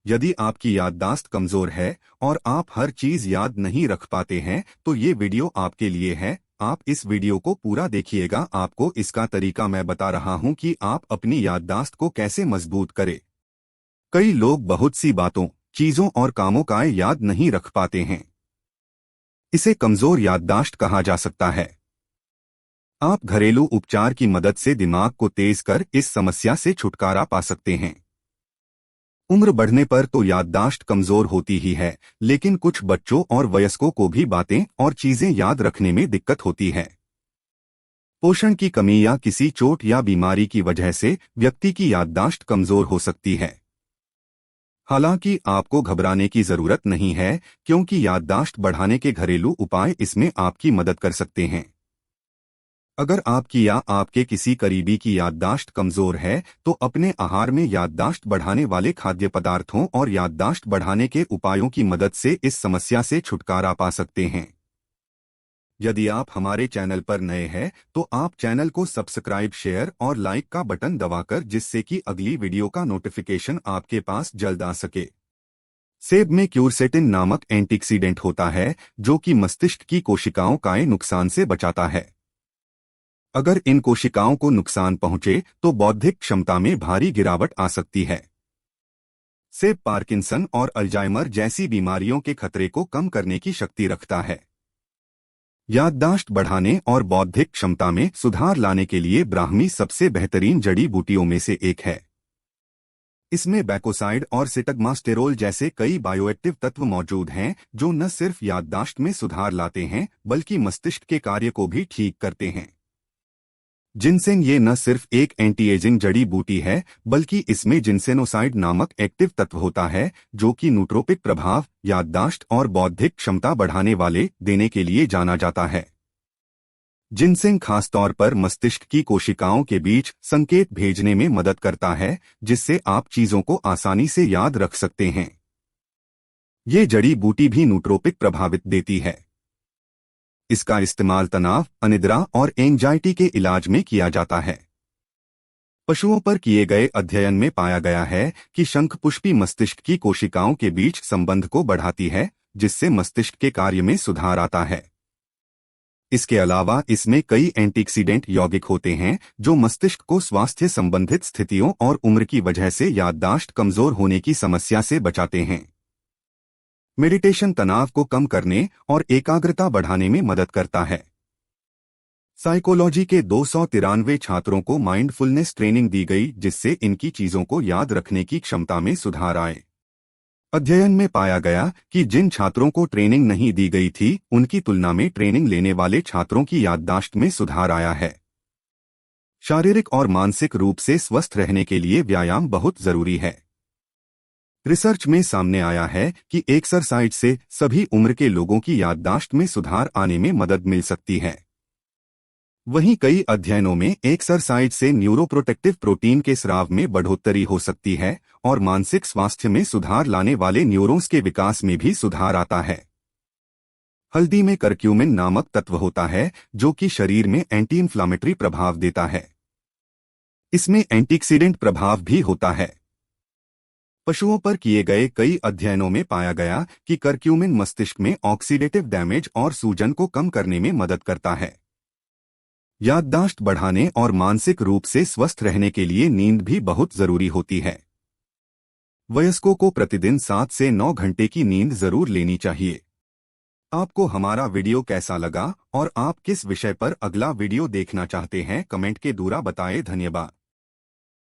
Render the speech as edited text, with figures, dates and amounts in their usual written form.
यदि आपकी याददाश्त कमजोर है और आप हर चीज याद नहीं रख पाते हैं तो ये वीडियो आपके लिए है। आप इस वीडियो को पूरा देखिएगा, आपको इसका तरीका मैं बता रहा हूं कि आप अपनी याददाश्त को कैसे मजबूत करें। कई लोग बहुत सी बातों, चीजों और कामों का याद नहीं रख पाते हैं। इसे कमजोर याददाश्त कहा जा सकता है। आप घरेलू उपचार की मदद से दिमाग को तेज कर इस समस्या से छुटकारा पा सकते हैं। उम्र बढ़ने पर तो याददाश्त कमजोर होती ही है, लेकिन कुछ बच्चों और वयस्कों को भी बातें और चीजें याद रखने में दिक्कत होती है। पोषण की कमी या किसी चोट या बीमारी की वजह से व्यक्ति की याददाश्त कमजोर हो सकती है। हालांकि आपको घबराने की जरूरत नहीं है, क्योंकि याददाश्त बढ़ाने के घरेलू उपाय इसमें आपकी मदद कर सकते हैं। अगर आपकी या आपके किसी करीबी की याददाश्त कमजोर है तो अपने आहार में याददाश्त बढ़ाने वाले खाद्य पदार्थों और याददाश्त बढ़ाने के उपायों की मदद से इस समस्या से छुटकारा पा सकते हैं। यदि आप हमारे चैनल पर नए हैं तो आप चैनल को सब्सक्राइब, शेयर और लाइक का बटन दबाकर, जिससे कि अगली वीडियो का नोटिफिकेशन आपके पास जल्द आ सके। सेब में क्यूरसेटिन नामक एंटीऑक्सीडेंट होता है जो कि मस्तिष्क की कोशिकाओं का नुकसान से बचाता है। अगर इन कोशिकाओं को नुकसान पहुंचे तो बौद्धिक क्षमता में भारी गिरावट आ सकती है। सेब पार्किंसन और अल्जाइमर जैसी बीमारियों के खतरे को कम करने की शक्ति रखता है। याददाश्त बढ़ाने और बौद्धिक क्षमता में सुधार लाने के लिए ब्राह्मी सबसे बेहतरीन जड़ी बूटियों में से एक है। इसमें बैकोसाइड और सिटगमास्टेरोल जैसे कई बायोएक्टिव तत्व मौजूद हैं जो न सिर्फ याददाश्त में सुधार लाते हैं बल्कि मस्तिष्क के कार्य को भी ठीक करते हैं। जिनसेन ये न सिर्फ एक एंटी एजिंग जड़ी बूटी है बल्कि इसमें जिनसेनोसाइड नामक एक्टिव तत्व होता है जो कि नूट्रोपिक प्रभाव, याददाश्त और बौद्धिक क्षमता बढ़ाने वाले देने के लिए जाना जाता है। जिनसेन खासतौर पर मस्तिष्क की कोशिकाओं के बीच संकेत भेजने में मदद करता है, जिससे आप चीजों को आसानी से याद रख सकते हैं। ये जड़ी बूटी भी नूट्रोपिक प्रभावित देती है। इसका इस्तेमाल तनाव, अनिद्रा और एंजाइटी के इलाज में किया जाता है। पशुओं पर किए गए अध्ययन में पाया गया है कि शंखपुष्पी मस्तिष्क की कोशिकाओं के बीच संबंध को बढ़ाती है, जिससे मस्तिष्क के कार्य में सुधार आता है। इसके अलावा इसमें कई एंटीऑक्सीडेंट यौगिक होते हैं जो मस्तिष्क को स्वास्थ्य संबंधित स्थितियों और उम्र की वजह से याददाश्त कमजोर होने की समस्या से बचाते हैं। मेडिटेशन तनाव को कम करने और एकाग्रता बढ़ाने में मदद करता है। साइकोलॉजी के 293 छात्रों को माइंडफुलनेस ट्रेनिंग दी गई, जिससे इनकी चीजों को याद रखने की क्षमता में सुधार आए। अध्ययन में पाया गया कि जिन छात्रों को ट्रेनिंग नहीं दी गई थी उनकी तुलना में ट्रेनिंग लेने वाले छात्रों की याददाश्त में सुधार आया है। शारीरिक और मानसिक रूप से स्वस्थ रहने के लिए व्यायाम बहुत जरूरी है। रिसर्च में सामने आया है कि एक्सरसाइज से सभी उम्र के लोगों की याददाश्त में सुधार आने में मदद मिल सकती है। वहीं कई अध्ययनों में एक्सरसाइज से न्यूरोप्रोटेक्टिव प्रोटीन के स्राव में बढ़ोतरी हो सकती है और मानसिक स्वास्थ्य में सुधार लाने वाले न्यूरॉन्स के विकास में भी सुधार आता है। हल्दी में करक्यूमिन नामक तत्व होता है जो कि शरीर में एंटी इन्फ्लामेटरी प्रभाव देता है। इसमें एंटीऑक्सीडेंट प्रभाव भी होता है। पशुओं पर किए गए कई अध्ययनों में पाया गया कि करक्यूमिन मस्तिष्क में ऑक्सीडेटिव डैमेज और सूजन को कम करने में मदद करता है। याददाश्त बढ़ाने और मानसिक रूप से स्वस्थ रहने के लिए नींद भी बहुत जरूरी होती है। वयस्कों को प्रतिदिन 7 से 9 घंटे की नींद जरूर लेनी चाहिए। आपको हमारा वीडियो कैसा लगा और आप किस विषय पर अगला वीडियो देखना चाहते हैं, कमेंट के द्वारा बताएं। धन्यवाद।